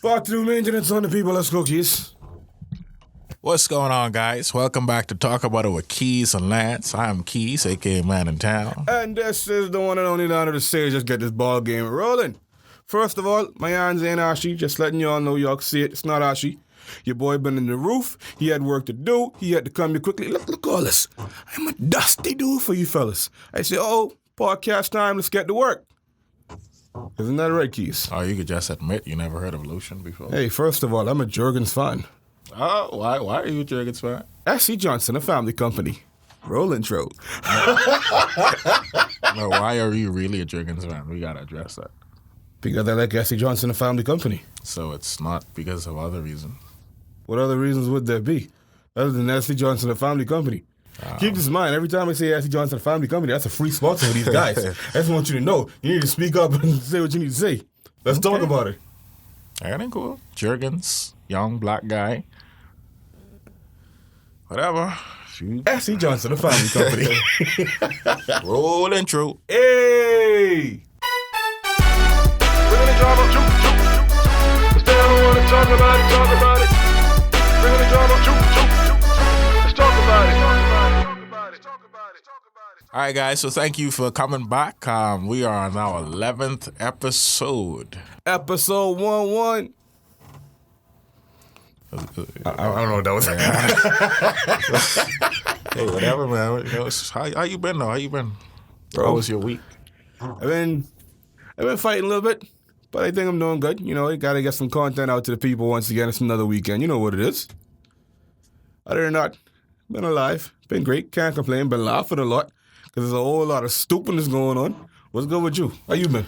Afternoon maintenance on the people of cookies. What's going on, guys? Welcome back to Talk About It with Keys and Lance. I'm Keys, a.k.a. Man in Town. And this is the one and only down to the stage. Just get this ball game rolling. First of all, my hands ain't ashy. Just letting you all know y'all can see it. It's not ashy. Your boy been in the roof. He had work to do. He had to come here quickly. Look all this. I'm a dusty dude for you fellas. I say, podcast time. Let's get to work. Isn't that right, Keys? Oh, you could just admit you never heard of Lucian before. Hey, first of all, I'm a Jurgens fan. Oh, why are you a Jurgens fan? S.C. Johnson, a family company. Roll intro. No, why are you really a Jurgens fan? We gotta address that. Because I like S.C. Johnson, a family company. So it's not because of other reasons. What other reasons would there be? Other than S.C. Johnson, a family company. Keep this in mind, every time I say S.C. Johnson, a family company, that's a free sponsor for these guys. I just want you to know, you need to speak up and say what you need to say. Let's talk about it. Ain't cool? Jurgens, young black guy. Whatever. S.C. Johnson, a family company. Roll intro. Hey! We're gonna drama, juke. Cause they don't wanna talk about it. We're gonna drama, juke. Let's talk about it. All right, guys, so thank you for coming back. We are on our 11th episode. Episode 1-1. I don't know what that was. Hey, whatever, man. You know, how you been, though? How you been? Bro. How was your week? I've been fighting a little bit, but I think I'm doing good. You know, I gotta get some content out to the people once again. It's another weekend. You know what it is. Other than that, been alive. Been great. Can't complain. Been laughing a lot because there's a whole lot of stupidness going on. What's good with you? How you been?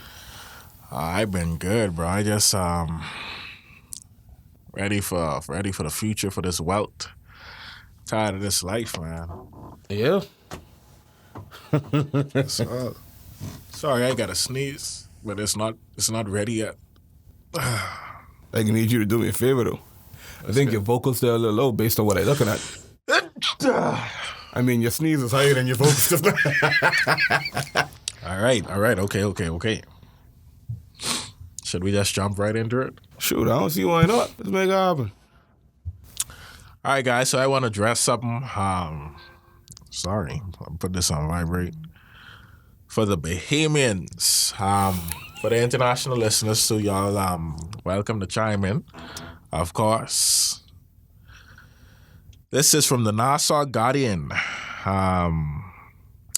I've been good, bro. I just ready for the future, for this wealth. Tired of this life, man. Yeah. Sorry, I gotta sneeze, but it's not ready yet. I can need you to do me a favor though. I think your vocals are a little low based on what I'm looking at. I mean, your sneeze is higher than your vocals just now. All right. Okay. Should we just jump right into it? Shoot, I don't see why not. Let's make it happen. All right, guys, so I want to address something. Sorry, I'll put this on vibrate. For the Bahamians, for the international listeners, so y'all, welcome to chime in, of course. This is from the Nassau Guardian,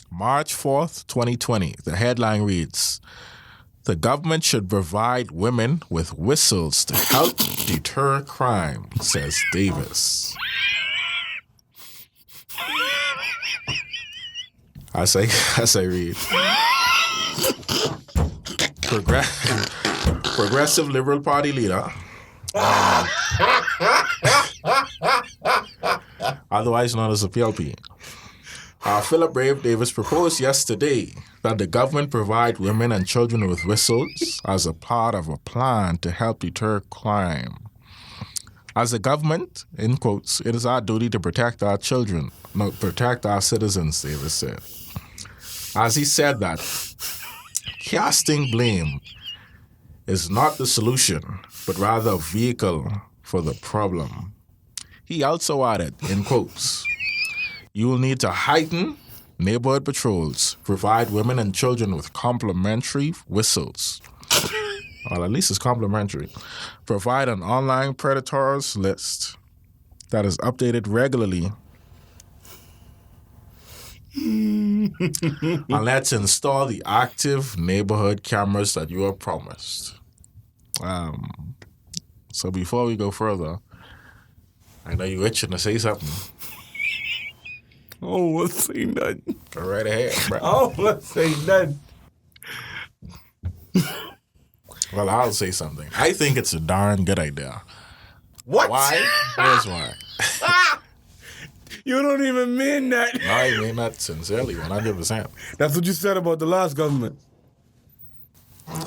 March 4th, 2020. The headline reads, "The government should provide women with whistles to help deter crime," says Davis. As I read. Progressive Liberal Party leader, otherwise known as the PLP, Philip Brave Davis proposed yesterday that the government provide women and children with whistles as a part of a plan to help deter crime. As a government, in quotes, it is our duty to protect our children, not protect our citizens, Davis said. As he said that, casting blame is not the solution, but rather a vehicle for the problem. He also added, in quotes, "You will need to heighten neighborhood patrols, provide women and children with complimentary whistles." Well, at least it's complimentary. Provide an online predators list that is updated regularly. And let's install the active neighborhood cameras that you are promised. So before we go further, I know you're itching to say something. Oh, let's say nothing. Go right ahead, bro. Oh, let's say nothing. Well, I'll say something. I think it's a darn good idea. What? Why? Here's why. You don't even mean that. No, I mean that sincerely, 100%. That's what you said about the last government.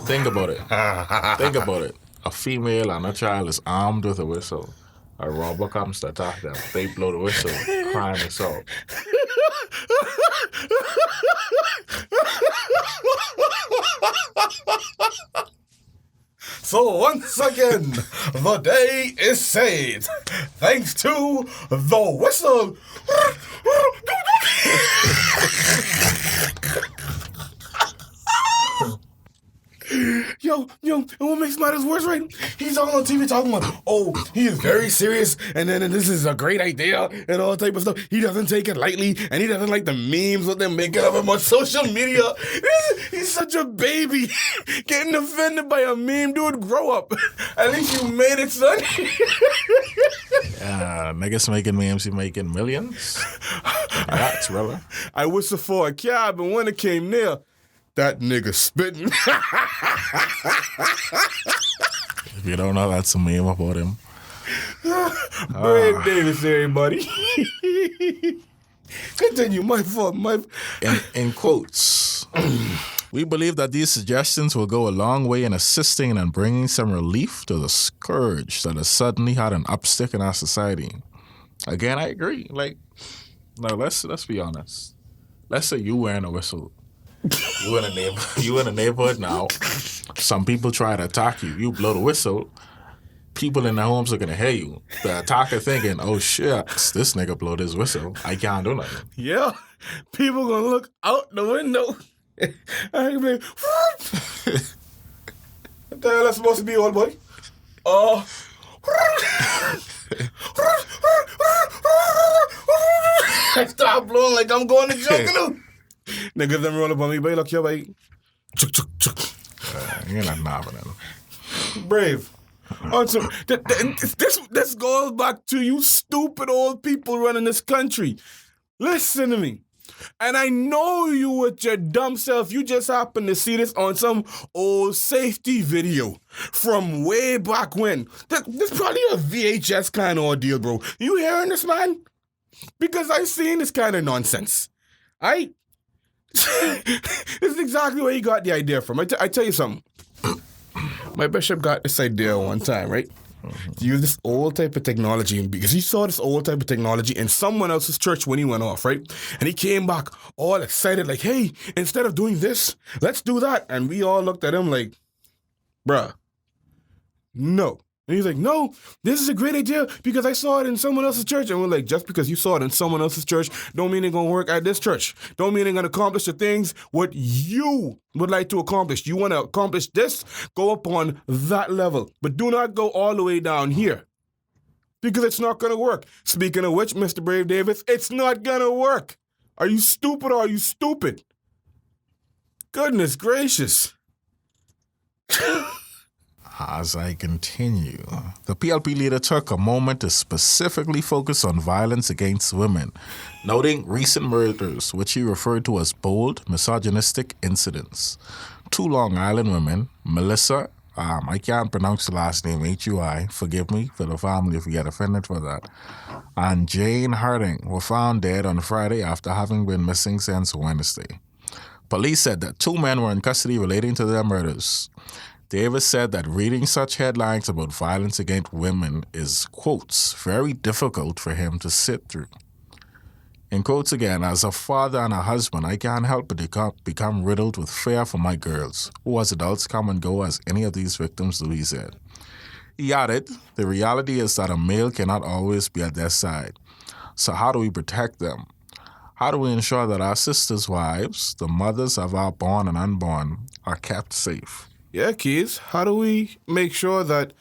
Think about it. A female and a child is armed with a whistle. A robber comes to attack them. They blow the whistle. Crime is solved. So once again, the day is saved thanks to the whistle. Yo, and what makes matters worse, right? He's all on TV talking about, oh, he is very serious, and this is a great idea, and all type of stuff. He doesn't take it lightly, and he doesn't like the memes that they're making of him on social media. He's such a baby, getting offended by a meme. Dude, grow up. At least you made it, son. Niggas making memes, you making millions. That's brother. I whistled for a cab, and when it came near, that nigga spitting. If you don't know, that's a meme about him. Brave Davis, everybody. Continue. My fault. In quotes, we believe that these suggestions will go a long way in assisting and bringing some relief to the scourge that has suddenly had an upstick in our society. Again, I agree. Like, no, let's be honest. Let's say you wearing a whistle. You in a neighborhood now. Some people try to attack you. You blow the whistle. People in their homes are gonna hear you. The attacker thinking, "Oh shit, this nigga blow this whistle. I can't do nothing." Yeah, people gonna look out the window. I be like, what the hell that's supposed to be, old boy? I start blowing like I'm going to jungle. Niggas them roll up on me, boy. Look here, boy. Chuk, chuk, chuk. You're not nobbing. Brave. This goes back to you stupid old people running this country. Listen to me. And I know you with your dumb self, you just happened to see this on some old safety video from way back when. This probably a VHS kind of ordeal, bro. You hearing this, man? Because I've seen this kind of nonsense. This is exactly where he got the idea from. I tell you something. My bishop got this idea one time, right? To use this old type of technology, because he saw this old type of technology in someone else's church when he went off, right? And he came back all excited, like, hey, instead of doing this, let's do that. And we all looked at him like, bruh, no. And he's like, no, this is a great idea because I saw it in someone else's church. And we're like, just because you saw it in someone else's church, don't mean it's going to work at this church. Don't mean it's going to accomplish the things what you would like to accomplish. You want to accomplish this, go up on that level. But do not go all the way down here because it's not going to work. Speaking of which, Mr. Brave Davis, it's not going to work. Are you stupid or are you stupid? Goodness gracious. As I continue, the PLP leader took a moment to specifically focus on violence against women, noting recent murders, which he referred to as bold, misogynistic incidents. 2 Long Island women, Melissa, I can't pronounce the last name, H-U-I, forgive me for the family if you get offended for that, and Jane Harding were found dead on Friday after having been missing since Wednesday. Police said that 2 men were in custody relating to their murders. Davis said that reading such headlines about violence against women is, quotes, very difficult for him to sit through. In quotes again, as a father and a husband, I can't help but become riddled with fear for my girls, who as adults come and go as any of these victims do, he said. He added, the reality is that a male cannot always be at their side. So how do we protect them? How do we ensure that our sisters' wives, the mothers of our born and unborn, are kept safe? Yeah, kids, how do we make sure that,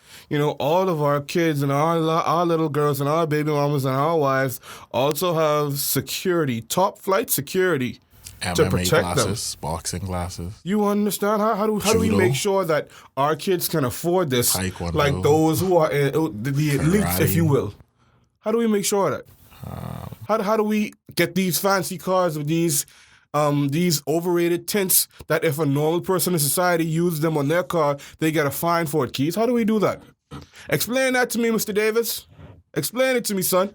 all of our kids and our little girls and our baby mamas and our wives also have security, top flight security MMA to protect classes, them? boxing classes. You understand? How do we make sure that our kids can afford this, Taekwondo, like those who are the elites, if you will? How do we make sure of that? How do we get these fancy cars with these overrated tints that if a normal person in society uses them on their car, they get a fine for it, Keys? How do we do that? Explain that to me, Mr. Davis. Explain it to me, son.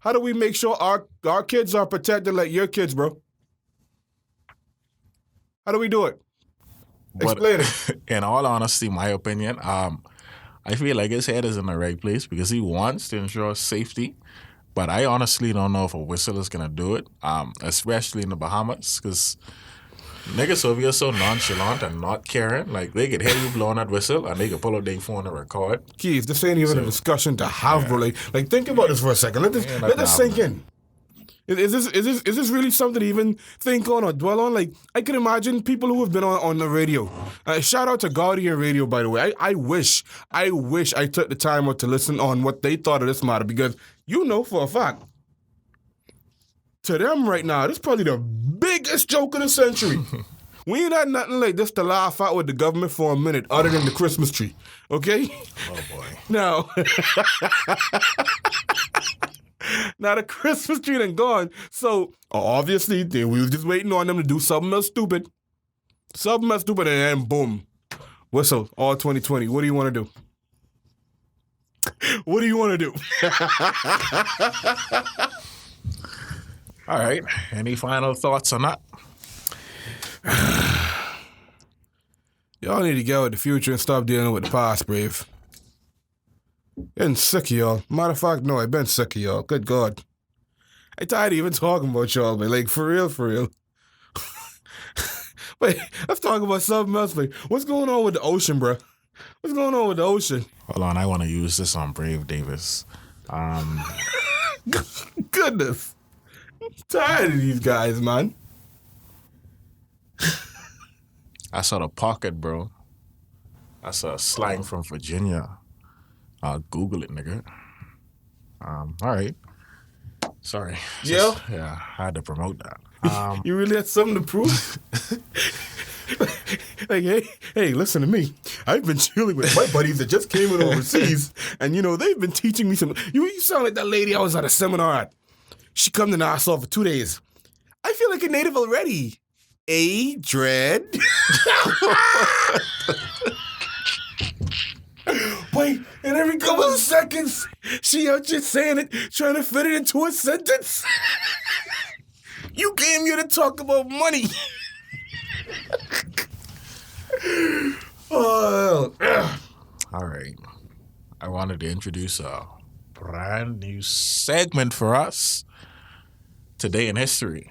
How do we make sure our kids are protected like your kids, bro? How do we do it? Explain it. In all honesty, my opinion, I feel like his head is in the right place because he wants to ensure safety. But I honestly don't know if a whistle is going to do it, especially in the Bahamas, because Niggas over here so nonchalant and not caring. Like, they could hear you blowing that whistle and they could pull out their phone and record. Keith, this ain't even a discussion to have, bro. Like, think about this for a second. Let this sink in. Is this really something to even think on or dwell on? Like, I can imagine people who have been on the radio. Shout out to Guardian Radio, by the way. I wish I took the time out to listen on what they thought of this matter, because you know for a fact, to them right now, this is probably the biggest joke of the century. We ain't had nothing like this to laugh at with the government for a minute, other than the Christmas tree. Okay? Oh, boy. Now... Now the Christmas tree done gone, so obviously we was just waiting on them to do something else stupid. And then boom. Whistle, all 2020. What do you want to do? What do you want to do? All right. Any final thoughts on that? Y'all need to get with the future and stop dealing with the past, Brave. Getting sick of y'all. Matter of fact, no, I've been sick of y'all. Good God. I tired of even talking about y'all, but like, for real. Wait, let's talk about something else. Like, what's going on with the ocean, bro? What's going on with the ocean? Hold on, I want to use this on Brave Davis. Goodness. I'm tired of these guys, man. I saw the pocket, bro. I saw slang from Virginia. I'll Google it, nigga. All right. Sorry. Yeah? Yeah, I had to promote that. You really had something to prove? Like, hey, listen to me. I've been chilling with my buddies that just came in overseas, and, they've been teaching me some... You sound like that lady I was at a seminar at. She come to Nassau for 2 days. I feel like a native already. Dread? Wait, and every couple of seconds, she out just saying it, trying to fit it into a sentence. You came here to talk about money. All right. I wanted to introduce a brand new segment for us. Today in History.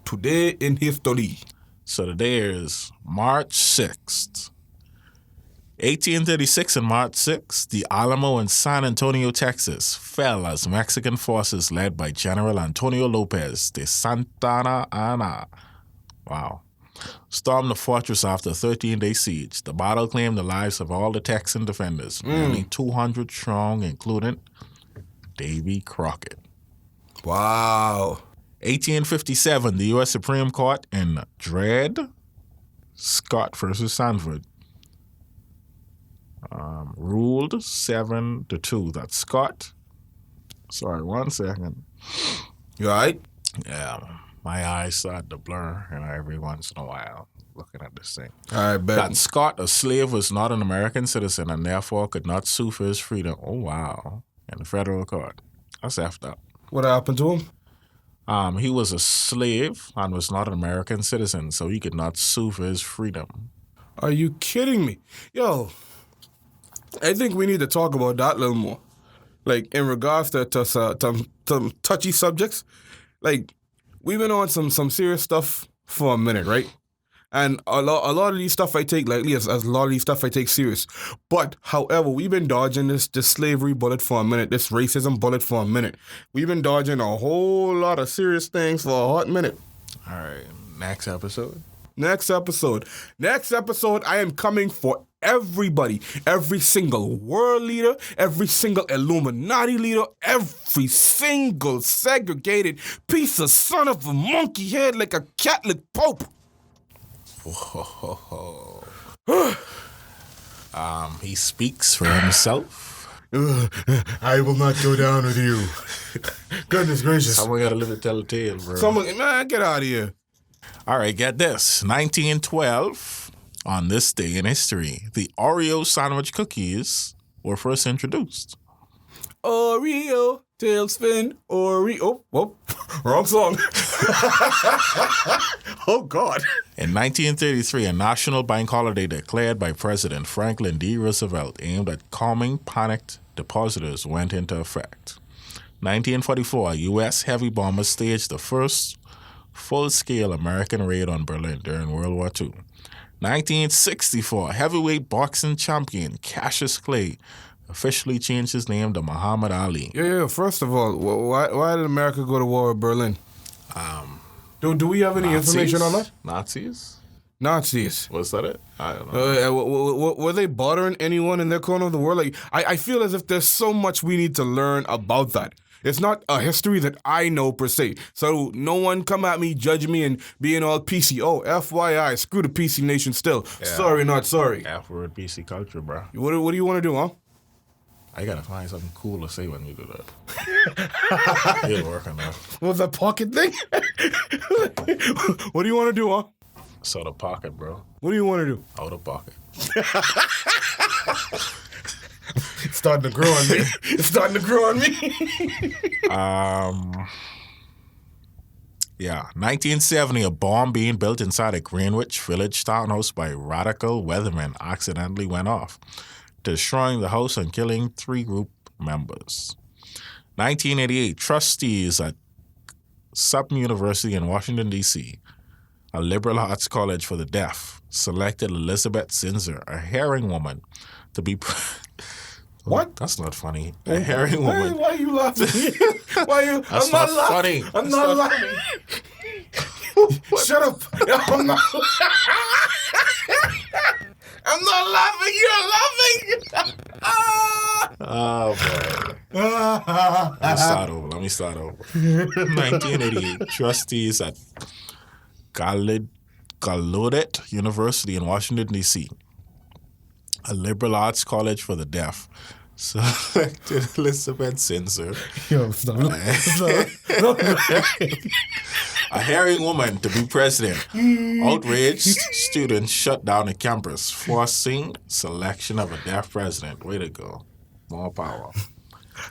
Today in History. So today is March 6th. 1836 and March 6th, the Alamo in San Antonio, Texas, fell as Mexican forces led by General Antonio Lopez de Santa Anna stormed the fortress after a 13-day siege. The battle claimed the lives of all the Texan defenders, nearly 200 strong, including Davy Crockett. Wow. 1857, the U.S. Supreme Court in Dred Scott versus Sanford ruled 7-2 that Scott... Sorry, 1 second. You all right? Yeah, my eyes start to blur, every once in a while, looking at this thing. All right, bet. That Scott, a slave, was not an American citizen and therefore could not sue for his freedom. Oh, wow. In the federal court. That's effed up. What happened to him? He was a slave and was not an American citizen, so he could not sue for his freedom. Are you kidding me? Yo, I think we need to talk about that a little more. Like, in regards to some touchy subjects, like, we've been on some serious stuff for a minute, right? And a lot of these stuff I take lightly, as a lot of these stuff I take serious. But, however, we've been dodging this slavery bullet for a minute, this racism bullet for a minute. We've been dodging a whole lot of serious things for a hot minute. All right, next episode, I am coming for everybody, every single world leader, every single Illuminati leader, every single segregated piece of son of a monkey head like a Catholic Pope. He speaks for himself. I will not go down with you. Goodness gracious. Someone gotta live to tell the tale, bro. Man, get out of here. All right, get this. 1912, on this day in history, the Oreo sandwich cookies were first introduced. Oreo, tailspin, Oreo. Oh, wrong song. Oh, God. In 1933, a national bank holiday declared by President Franklin D. Roosevelt aimed at calming panicked depositors went into effect. 1944, a U.S. heavy bomber staged the first full-scale American raid on Berlin during World War II. 1964, heavyweight boxing champion Cassius Clay officially changed his name to Muhammad Ali. Yeah. First of all, why did America go to war with Berlin? Do we have any information on that? Nazis. Was that it? I don't know. Were they bothering anyone in their corner of the world? Like, I feel as if there's so much we need to learn about that. It's not a history that I know per se. So no one come at me, judge me, and being all PC. Oh, FYI, screw the PC nation still. Yeah. Sorry, not sorry. F-word PC culture, bro. What do you want to do, huh? I gotta find something cool to say when you do that. It'll work on that. What's that pocket thing? What do you want to do, huh? It's out of pocket, bro. What do you want to do? Out of pocket. It's starting to grow on me. It's starting to grow on me. 1970, a bomb being built inside a Greenwich Village townhouse by radical weathermen accidentally went off, destroying the house and killing 3 group members. 1988, trustees at Sutton University in Washington, D.C., a liberal arts college for the deaf, selected Elizabeth Zinser, a herring woman, to be... What? That's not funny. A herring woman. Why are you laughing? Why are you... That's I'm not funny. I'm not laughing. Shut up. I'm not... I'm not laughing. You're laughing. Oh, boy. Let me start over. 1988, trustees at Gallaudet University in Washington, D.C., a liberal arts college for the deaf, selected Elizabeth Zinser, a herring woman, to be president. Outraged students shut down the campus, forcing selection of a deaf president. Way to go. More power.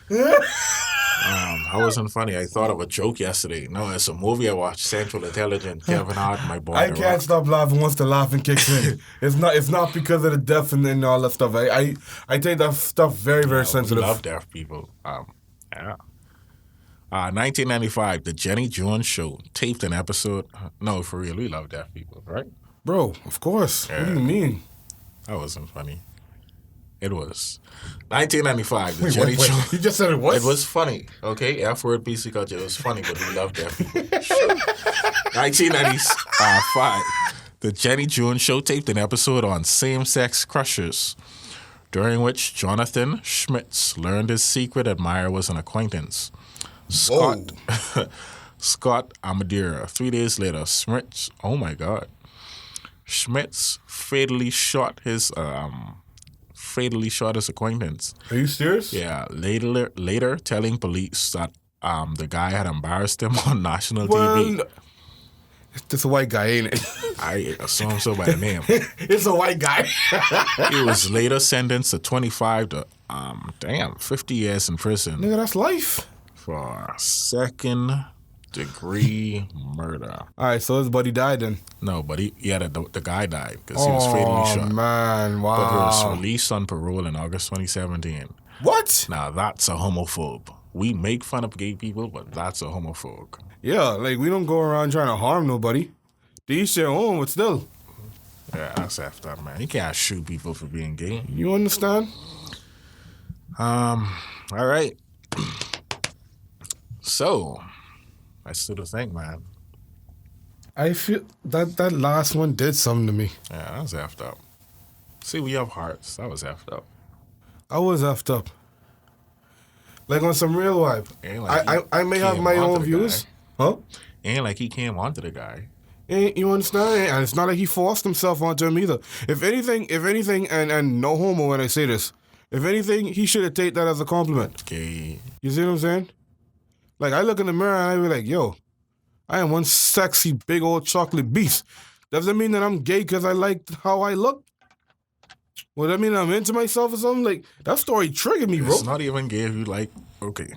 That wasn't funny. I thought of a joke yesterday. No, it's a movie I watched, Central Intelligence, Kevin Hart, my boy. I can't stop laughing once the laughing kicks in. It's not because of the deaf and all that stuff. I take that stuff very, very sensitive. We love deaf people. 1995, the Jenny Jones Show taped an episode. No, for real, we love deaf people, right? Bro, of course. Yeah. What do you mean? That wasn't funny. It was. 1995, the Jenny Jones. You just said it was? It was funny, okay? F-word PC culture. It was funny, but we love deaf people. 1995, the Jenny Jones Show taped an episode on same-sex crushes, during which Jonathan Schmitz learned his secret admirer was an acquaintance. Scott Amadira. 3 days later, Schmitz fatally shot his acquaintance. Are you serious? Yeah. Later telling police that the guy had embarrassed him on national TV. It's a white guy, ain't it? I assume so by the name. It's a white guy. He was later sentenced to 25 to 50 years in prison. Nigga, that's life. For second-degree murder. All right, so his buddy died then? No, but the guy died because he was fatally shot. Oh, man, wow. But he was released on parole in August 2017. What? Now, that's a homophobe. We make fun of gay people, but that's a homophobe. Yeah, like, we don't go around trying to harm nobody. They each their own, but still. Yeah, that's effed up, man. You can't shoot people for being gay. You understand? All right. So, I still think, man. I feel that last one did something to me. Yeah, that was effed up. See, we have hearts. That was effed up. I was effed up. Like on some real vibe. Like I may have my own views. Huh? Ain't like he came onto the guy. You understand? And it's not like he forced himself onto him either. If anything, and no homo when I say this, if anything, he should have taken that as a compliment. Okay. You see what I'm saying? Like, I look in the mirror and I be like, yo, I am one sexy big old chocolate beast. Doesn't mean that I'm gay because I like how I look. Well, that mean I'm into myself or something? Like, that story triggered me, bro. It's not even gay if you like, okay.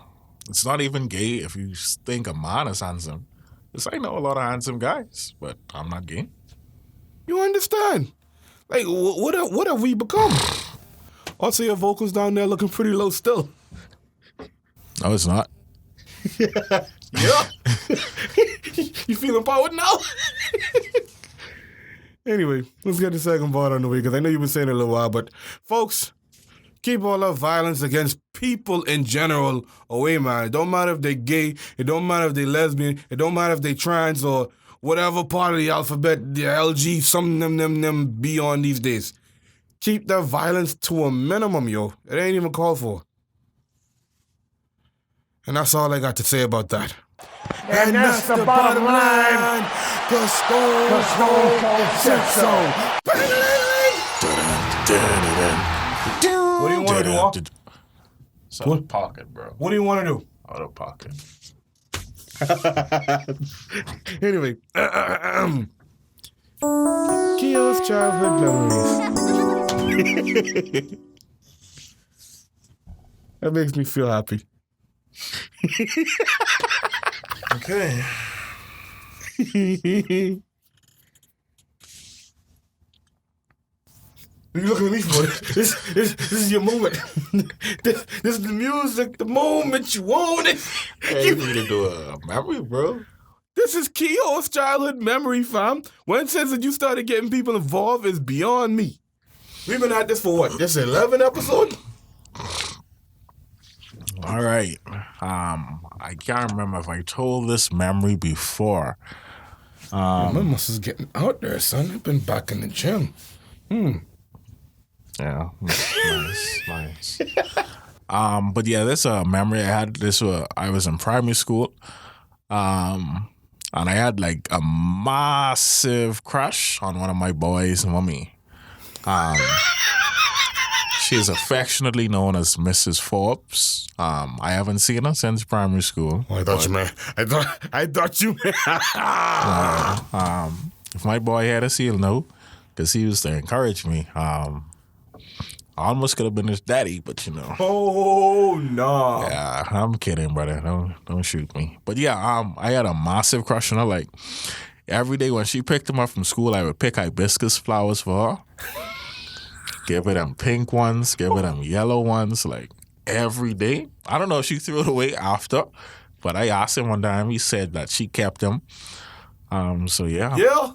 It's not even gay if you think a man is handsome. Because I know a lot of handsome guys, but I'm not gay. You understand? Like, what have we become? Also, your vocals down there looking pretty low still. No, it's not. Yeah. You feel empowered now? Anyway, let's get the second part on the way, because I know you've been saying it a little while, but folks, keep all that violence against people in general away, man. It don't matter if they're gay, it don't matter if they're lesbian, it don't matter if they trans or whatever part of the alphabet, the LG, some them be on these days. Keep that violence to a minimum, yo. It ain't even called for. And that's all I got to say about that. And that's the bottom line. The Stone Cold said so. What do you want to do, Al? It's out of pocket, bro. What do you want to do? Out of pocket. Anyway, Keo's childhood memories. That makes me feel happy. Okay. You looking at me for this? This is your moment. This is the music, the moment you want it. Hey, you need to do a memory, bro. This is Keo's childhood memory, fam. When it says that you started getting people involved is beyond me. We've been at this for what? This 11 episode? All right. I can't remember if I told this memory before. My muscles getting out there, son. I've been back in the gym. Yeah, nice. But yeah, this memory I had. I was in primary school, and I had like a massive crush on one of my boys' mommy. She is affectionately known as Mrs. Forbes. I haven't seen her since primary school. Oh, I thought you meant. I thought you meant. If my boy had us, he'll know, because he used to encourage me. I almost could have been his daddy, but you know. Oh no! Yeah, I'm kidding, brother. Don't shoot me. But yeah, I had a massive crush on her. Like every day when she picked him up from school, I would pick hibiscus flowers for her. Give her them pink ones, give her them yellow ones, like every day. I don't know if she threw it away after, but I asked him one time. He said that she kept them. So yeah. Yeah.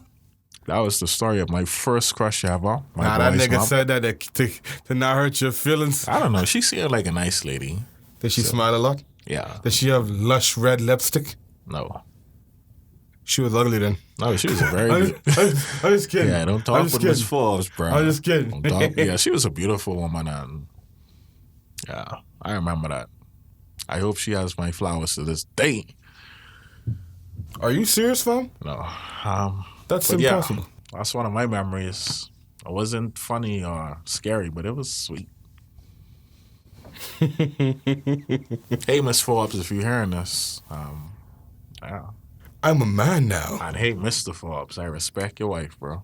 That was the story of my first crush ever. That nigga said that to not hurt your feelings. I don't know. She seemed like a nice lady. Did she smile a lot? Yeah. Did she have lush red lipstick? No. She was ugly then. No, she was a very good. I'm just kidding. Yeah, don't talk with Miss Forbes, bro. I'm just kidding. Yeah, she was a beautiful woman, and yeah, I remember that. I hope she has my flowers to this day. Are you serious, fam? No. That's But impossible. Yeah, that's one of my memories. It wasn't funny or scary, but it was sweet. Hey, Miss Forbes, if you're hearing this, yeah. I'm a man now. And hey, Mr. Forbes, I respect your wife, bro.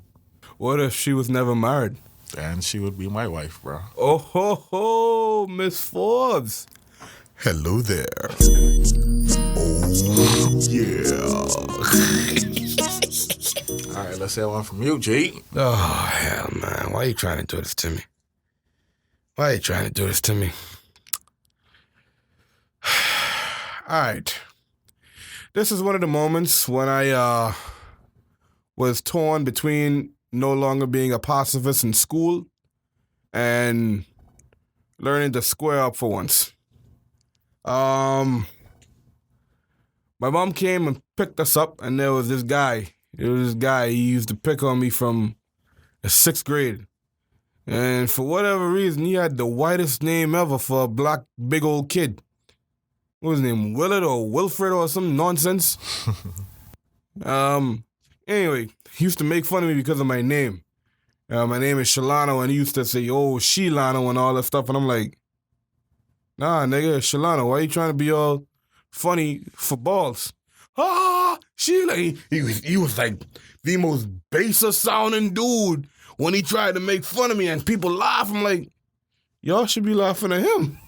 What if she was never married? And she would be my wife, bro. Oh ho ho, Miss Forbes. Hello there. Oh yeah. All right, let's have one from you, G. Oh, hell, man. Why are you trying to do this to me? Why are you trying to do this to me? All right. This is one of the moments when I was torn between no longer being a pacifist in school and learning to square up for once. My mom came and picked us up, and there was this guy. He used to pick on me from the 6th grade. And for whatever reason, he had the whitest name ever for a black big old kid. What was his name? Willard or Wilfred or some nonsense? Anyway, he used to make fun of me because of my name. My name is Shalano, and he used to say, oh, Shilano and all that stuff. And I'm like, nah, nigga, Shalano, why you trying to be all funny for balls? Ah, Sheila. He was like the most baser sounding dude when he tried to make fun of me and people laugh. I'm like, y'all should be laughing at him.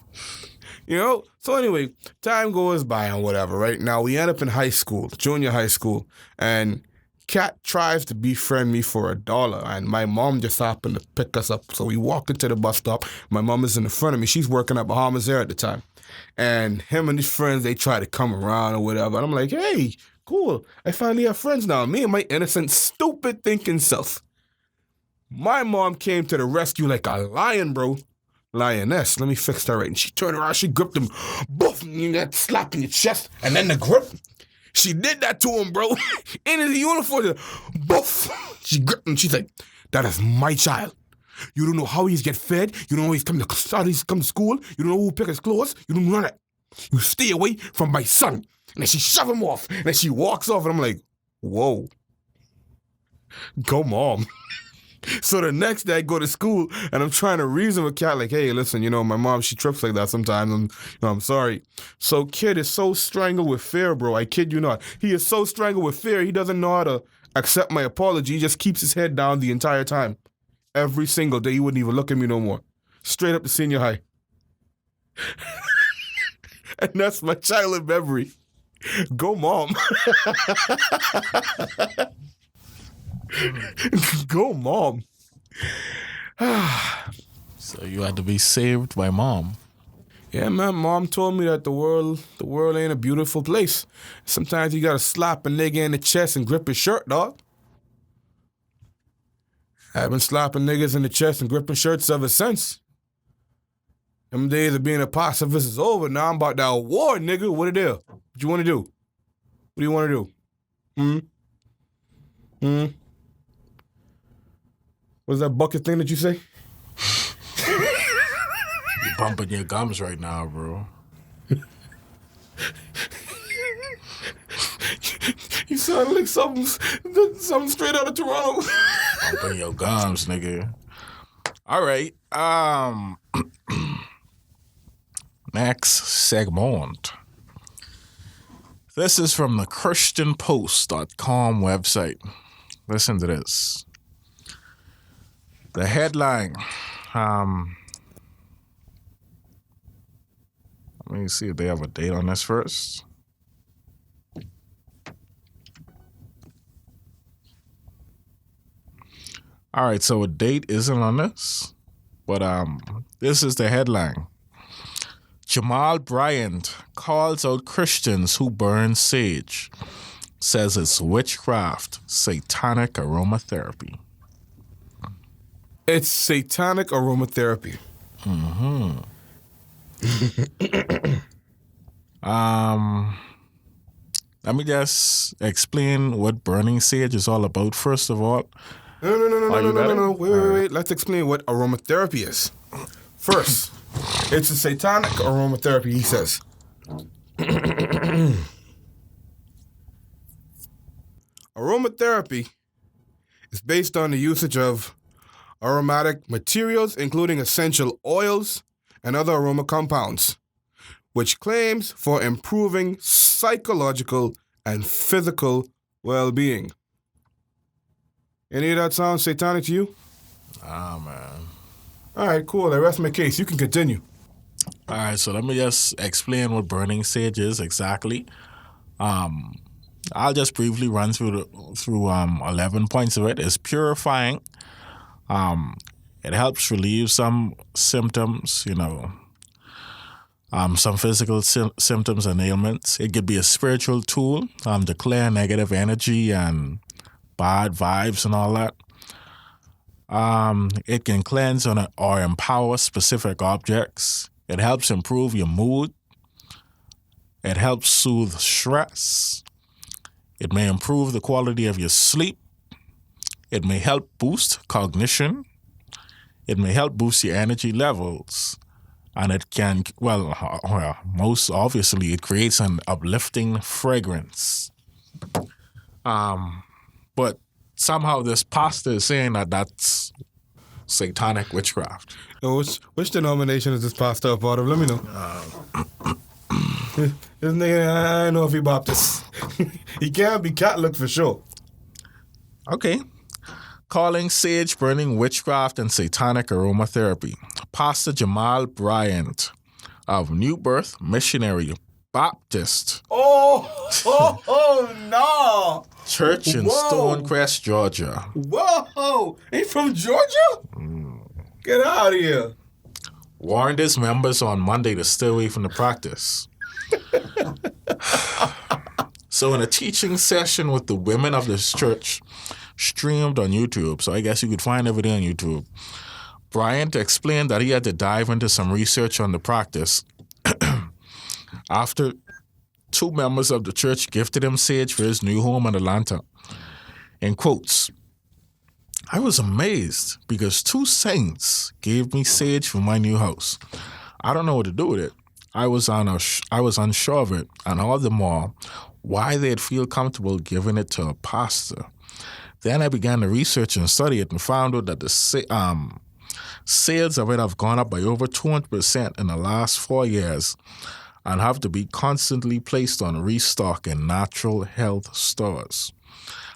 You know? So anyway, time goes by and whatever, right? Now we end up in high school, junior high school, and Kat tries to befriend me for $1, and my mom just happened to pick us up. So we walk into the bus stop. My mom is in the front of me. She's working at Bahamas Air at the time. And him and his friends, they try to come around or whatever. And I'm like, hey, cool. I finally have friends now. Me and my innocent, stupid thinking self. My mom came to the rescue like a lion, bro. Lioness. Let me fix that right. And she turned around, she gripped him, boof, and that slap in your chest, and then the grip. She did that to him, bro. In his uniform, boof. She gripped him. She's like, that is my child. You don't know how he's get fed. You don't know he's come to school. You don't know who pick his clothes. You don't know that. You stay away from my son. And then she shove him off. And then she walks off. And I'm like, whoa. Go, mom. So the next day I go to school and I'm trying to reason with Kat like, hey, listen, my mom, she trips like that sometimes. And I'm sorry. So kid is so strangled with fear, bro. I kid you not. He is so strangled with fear. He doesn't know how to accept my apology. He just keeps his head down the entire time. Every single day, he wouldn't even look at me no more. Straight up to senior high. And that's my childhood memory. Go, mom. Go, mom. So you had to be saved by mom. Yeah, man. Mom told me that the world ain't a beautiful place. Sometimes you gotta slap a nigga in the chest and grip his shirt, dog. I've been slapping niggas in the chest and gripping shirts ever since. Them days of being a pacifist is over. Now I'm about that war, nigga. What it is? What you want to do? What do you want to do? What's that bucket thing that you say? You're bumping your gums right now, bro. You sound like something straight out of Toronto. Bumping your gums, nigga. All right. Next segment. This is from the ChristianPost.com website. Listen to this. The headline. Let me see if they have a date on this first. All right, so a date isn't on this, but this is the headline. Jamal Bryant calls out Christians who burn sage, says it's witchcraft, satanic aromatherapy. It's satanic aromatherapy. Let me just explain what burning sage is all about, first of all. No. Wait. Let's explain what aromatherapy is. First, it's a satanic aromatherapy, he says. Aromatherapy is based on the usage of aromatic materials, including essential oils and other aroma compounds, which claims for improving psychological and physical well-being. Any of that sound satanic to you? Ah, man. All right, cool. I rest my case. You can continue. All right, so let me just explain what burning sage is exactly. I'll just briefly run through 11 points of it. It's purifying. It helps relieve some symptoms, some physical symptoms and ailments. It could be a spiritual tool to clear negative energy and bad vibes and all that. It can cleanse or empower specific objects. It helps improve your mood. It helps soothe stress. It may improve the quality of your sleep. It may help boost cognition. It may help boost your energy levels. And it can, most obviously, it creates an uplifting fragrance. But somehow this pastor is saying that that's satanic witchcraft. Which denomination is this pastor a part of? Let me know. This nigga, I don't know if he Baptist. He can't be Catholic for sure. Okay. Calling sage burning witchcraft and satanic aromatherapy. Pastor Jamal Bryant of New Birth Missionary Baptist Oh no! Church in Whoa. Stonecrest, Georgia. Whoa! He from Georgia? Get out of here. warned his members on Monday to stay away from the practice. So in a teaching session with the women of this church, streamed on YouTube, so I guess you could find everything on YouTube, Bryant explained that he had to dive into some research on the practice after two members of the church gifted him sage for his new home in Atlanta. In quotes, I was amazed because two saints gave me sage for my new house. I don't know what to do with it. I was unsure of it, and all the more why they'd feel comfortable giving it to a pastor. Then I began to research and study it and found out that the sales of it have gone up by over 200% in the last 4 years and have to be constantly placed on restock in natural health stores.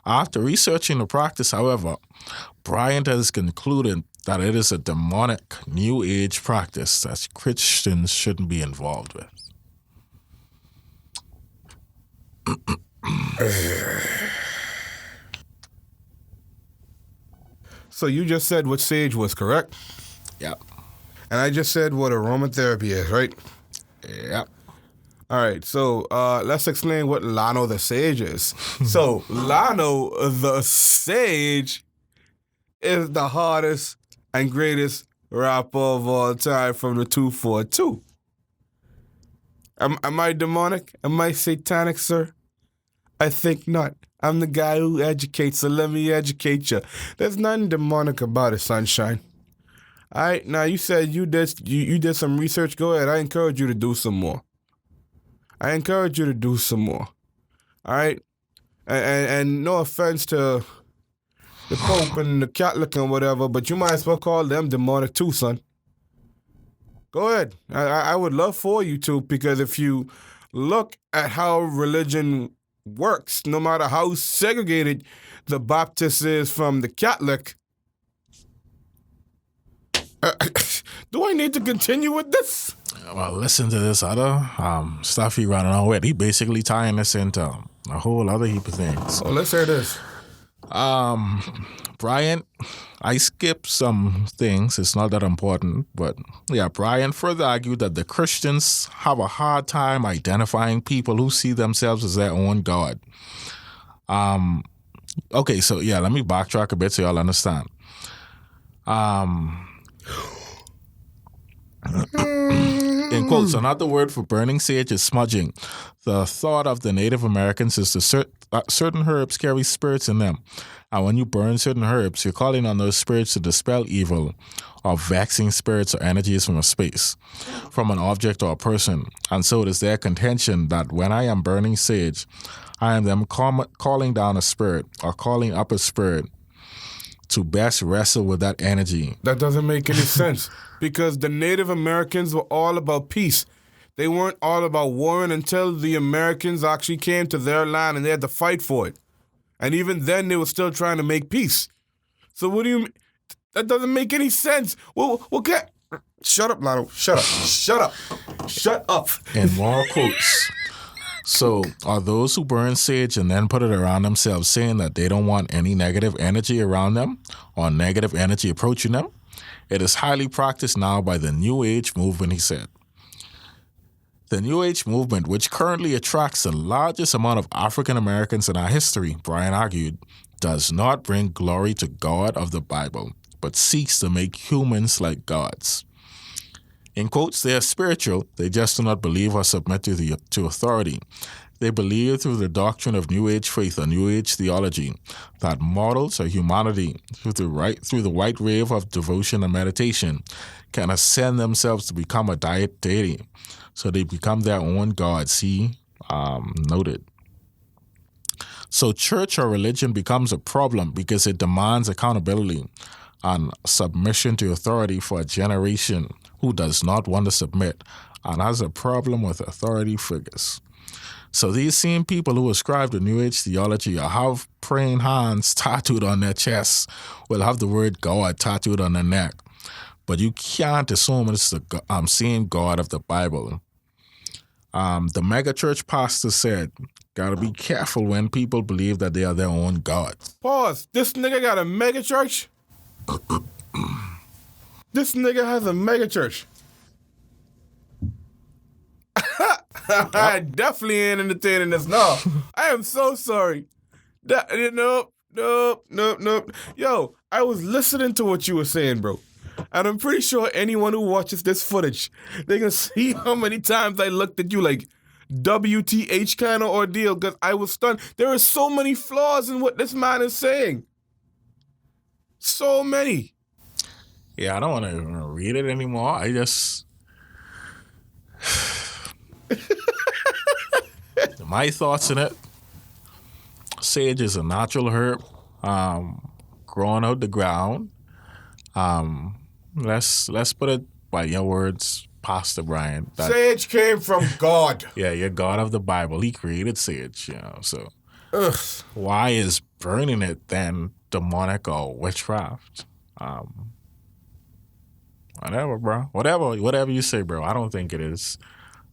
After researching the practice, however, Bryant has concluded that it is a demonic New Age practice that Christians shouldn't be involved with. So you just said what sage was, correct? Yep. And I just said what aromatherapy is, right? Yep. All right, so let's explain what Lano the Sage is. So Lano the Sage is the hardest and greatest rapper of all time from the 242. Am I demonic? Am I satanic, sir? I think not. I'm the guy who educates, so let me educate you. There's nothing demonic about it, sunshine. All right, now you said you did some research. Go ahead. I encourage you to do some more. All right? And no offense to the Pope and the Catholic and whatever, but you might as well call them demonic too, son. Go ahead. I would love for you to, because if you look at how religion works, no matter how segregated the Baptist is from the Catholic, do I need to continue with this? Well, listen to this other stuff he running on with. He basically tying this into a whole other heap of things. Oh, let's hear this. Bryant, I skipped some things. It's not that important. But yeah, Bryant further argued that the Christians have a hard time identifying people who see themselves as their own God. Okay, so yeah, let me backtrack a bit so y'all understand. In quotes, another word for burning sage is smudging. The thought of the Native Americans is that certain herbs carry spirits in them. And when you burn certain herbs, you're calling on those spirits to dispel evil or vexing spirits or energies from a space, from an object or a person. And so it is their contention that when I am burning sage, I am them calling down a spirit or calling up a spirit to best wrestle with that energy. That doesn't make any sense, because the Native Americans were all about peace. They weren't all about warring until the Americans actually came to their land and they had to fight for it. And even then, they were still trying to make peace. So what do you mean? That doesn't make any sense. Well, shut up, Lotto. Shut up. In more quotes. So are those who burn sage and then put it around themselves saying that they don't want any negative energy around them or negative energy approaching them? It is highly practiced now by the New Age movement, he said. The New Age movement, which currently attracts the largest amount of African Americans in our history, Bryant argued, does not bring glory to God of the Bible, but seeks to make humans like gods. In quotes, they are spiritual, they just do not believe or submit to authority. They believe through the doctrine of New Age faith or New Age theology that mortals or humanity, through the white wave of devotion and meditation, can ascend themselves to become a deity. So they become their own gods, he noted. So church or religion becomes a problem because it demands accountability and submission to authority for a generation who does not want to submit and has a problem with authority figures. So these same people who ascribe to New Age theology or have praying hands tattooed on their chests will have the word God tattooed on their neck. But you can't assume it's the same God of the Bible. The megachurch pastor said, gotta be careful when people believe that they are their own gods. Pause. This nigga got a megachurch? This nigga has a megachurch. I definitely ain't entertaining this. No, I am so sorry. Nope. Yo, I was listening to what you were saying, bro. And I'm pretty sure anyone who watches this footage, they can see how many times I looked at you like WTH kind of ordeal because I was stunned. There are so many flaws in what this man is saying. So many. Yeah, I don't want to read it anymore. I just... My thoughts in it. Sage is a natural herb growing out the ground. Let's put it by your words, Pastor Bryant. Sage came from God. Yeah, your God of the Bible. He created sage, so Ugh. why is burning it then demonic or witchcraft? Whatever, bro. Whatever you say, bro. I don't think it is.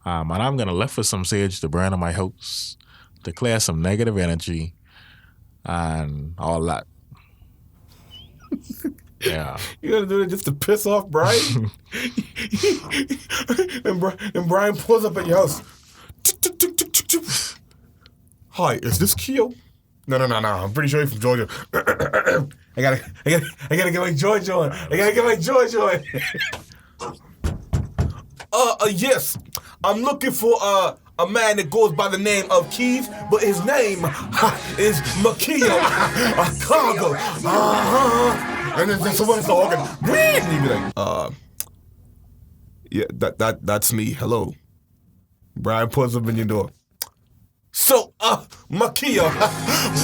And I'm going to look for some sage to burn in my house, to clear some negative energy and all that. Yeah. You gotta do it just to piss off Brian? and Brian pulls up at your house. Hi, is this Keo? No. I'm pretty sure you're from Georgia. I gotta get my Georgia on. Yes. I'm looking for a man that goes by the name of Keith, but his name is Makio Congo. And then someone's talking, and he'd be like, yeah, that's me. Hello. Brian pulls up in your door. So, Makio,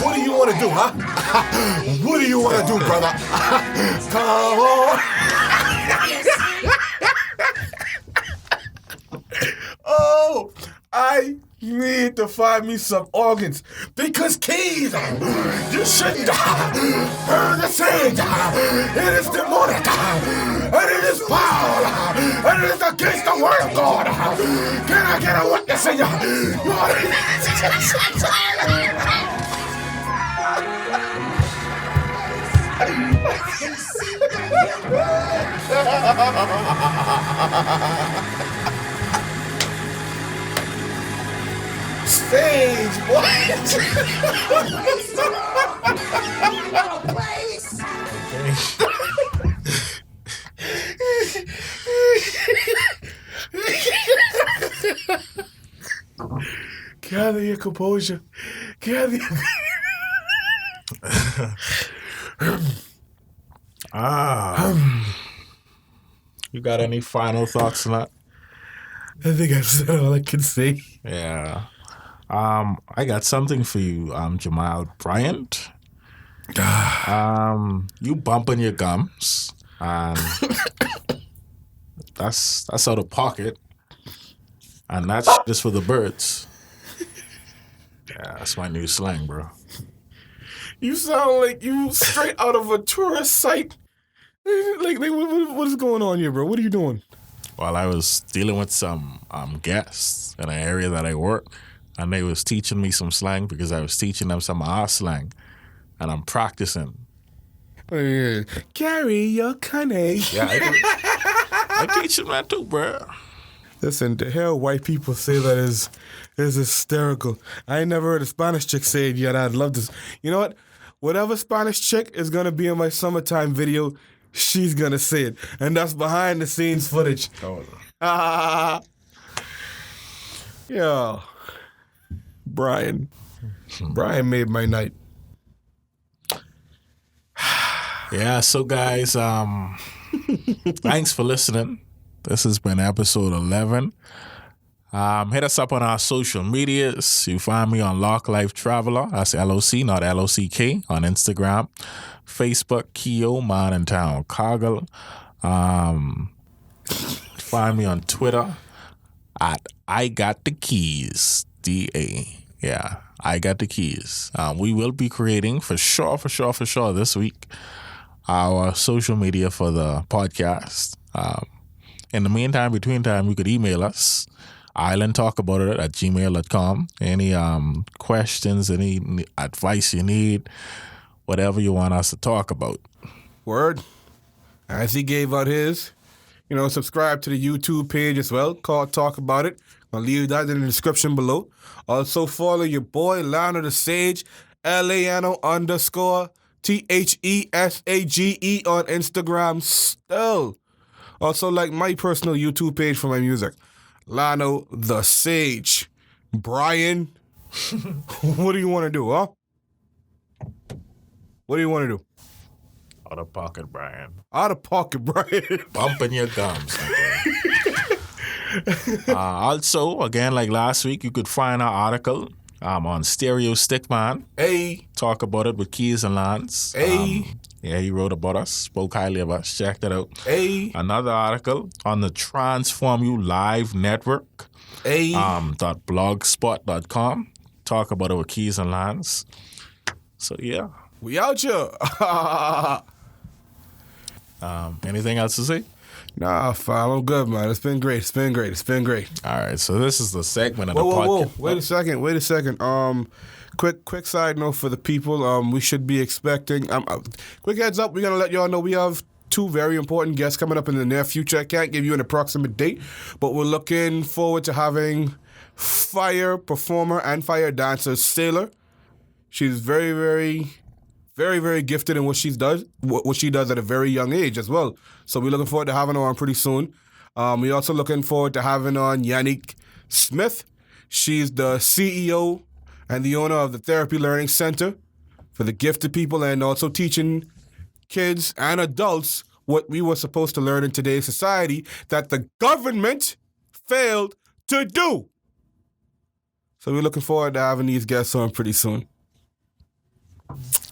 what do you want to do, huh? What do you want to do, brother? Come on. Oh, I need to find me some organs because Keith, you shouldn't burn the sage. It is demonic and it is foul and it is against the word of God. Can I get a witness in you? Sage, boy. Gather your composure. Gather your... You got any final thoughts on that? I think I've said all I can say. Yeah. I got something for you, Jamal Bryant. You bumping your gums, and that's out of pocket, and that's just for the birds. Yeah, that's my new slang, bro. You sound like you straight out of a tourist site. Like what is going on here, bro? What are you doing? Well, I was dealing with some guests in an area that I work, and they was teaching me some slang because I was teaching them some of our slang, and I'm practicing. Carry your cunning. Yeah, I teach them that too, bro. Listen, to hear white people say that is hysterical. I ain't never heard a Spanish chick say it yet. I'd love to. You know what? Whatever Spanish chick is going to be in my summertime video, she's going to say it. And that's behind the scenes footage. Yeah. Brian made my night. Yeah, so guys, thanks for listening. This has been episode 11. Hit us up on our social medias. You find me on Lock Life Traveler. That's LOC, not LOCK, on Instagram. Facebook, Keo, Man in Town, Coggle. Find me on Twitter at I Got the Keys, DA. Yeah, I Got the Keys. We will be creating for sure this week our social media for the podcast. In the meantime, between time, you could email us, islandtalkabout@gmail.com. Any questions, any advice you need, whatever you want us to talk about. Word. As he gave out his, subscribe to the YouTube page as well, called Talk About It. I'll leave that in the description below. Also follow your boy, Lano the Sage, LANO_THESAGE on Instagram still. Also like my personal YouTube page for my music, Lano the Sage. Brian, what do you want to do, huh? What do you want to do? Out of pocket, Brian. Out of pocket, Brian. Bumping your gums. Also, again, like last week, you could find our article on Stereo Stickman. Hey. Talk about it with Keys and Lance. Hey. Yeah, he wrote about us, spoke highly of us. Check that out. Hey. Another article on the Transform You Live Network. Hey. .blogspot.com. Talk about it with Keys and Lance. So, yeah. We out here. Anything else to say? Nah, fam, I'm good, man. It's been great. All right, so this is the segment of Whoa, the whoa, podcast. whoa. Wait a second. Quick side note for the people. We should be expecting. Quick heads up. We're gonna let y'all know we have 2 very important guests coming up in the near future. I can't give you an approximate date, but we're looking forward to having fire performer and fire dancer Sailor. She's very, very, very, very gifted in what she does at a very young age as well. So we're looking forward to having her on pretty soon. We're also looking forward to having on Yannick Smith. She's the CEO and the owner of the Therapy Learning Center for the gifted people, and also teaching kids and adults what we were supposed to learn in today's society that the government failed to do. So we're looking forward to having these guests on pretty soon.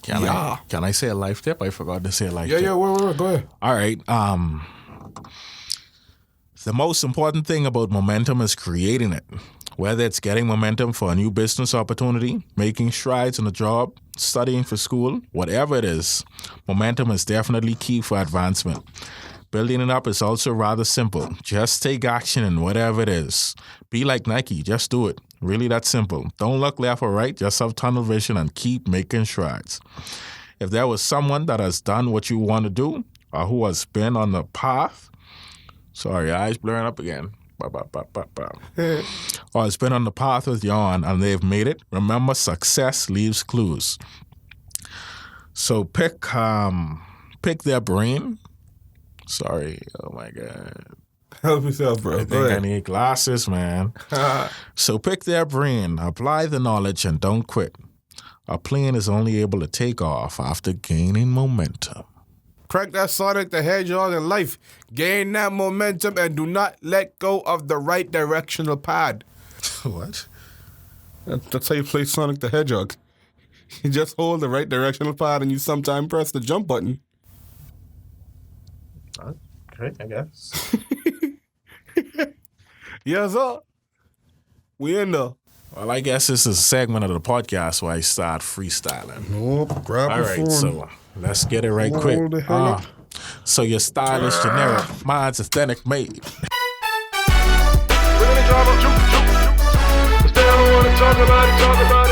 Can I say a life tip? I forgot to say a life tip. Yeah, wait, go ahead. All right. The most important thing about momentum is creating it. Whether it's getting momentum for a new business opportunity, making strides in a job, studying for school, whatever it is, momentum is definitely key for advancement. Building it up is also rather simple. Just take action in whatever it is. Be like Nike, just do it. Really that simple. Don't look left or right, just have tunnel vision and keep making strides. If there was someone that has done what you want to do, or who has been on the path, sorry, eyes blurring up again. Or has been on the path with you on and they've made it, remember success leaves clues. So pick their brain. Sorry, oh my God. Help yourself, bro. I think I need glasses, man. So pick their brain, apply the knowledge, and don't quit. A plane is only able to take off after gaining momentum. Crank that Sonic the Hedgehog in life. Gain that momentum and do not let go of the right directional pad. What? That's how you play Sonic the Hedgehog. You just hold the right directional pad and you sometimes press the jump button. Okay, I guess. Yes, sir. We in there. Well, I guess this is a segment of the podcast where I start freestyling. Nope, grab All right, so let's get it right quick. the hell up. So your style is generic, mine's authentic made. Bring the drama, juke. Cause they don't wanna talk about it.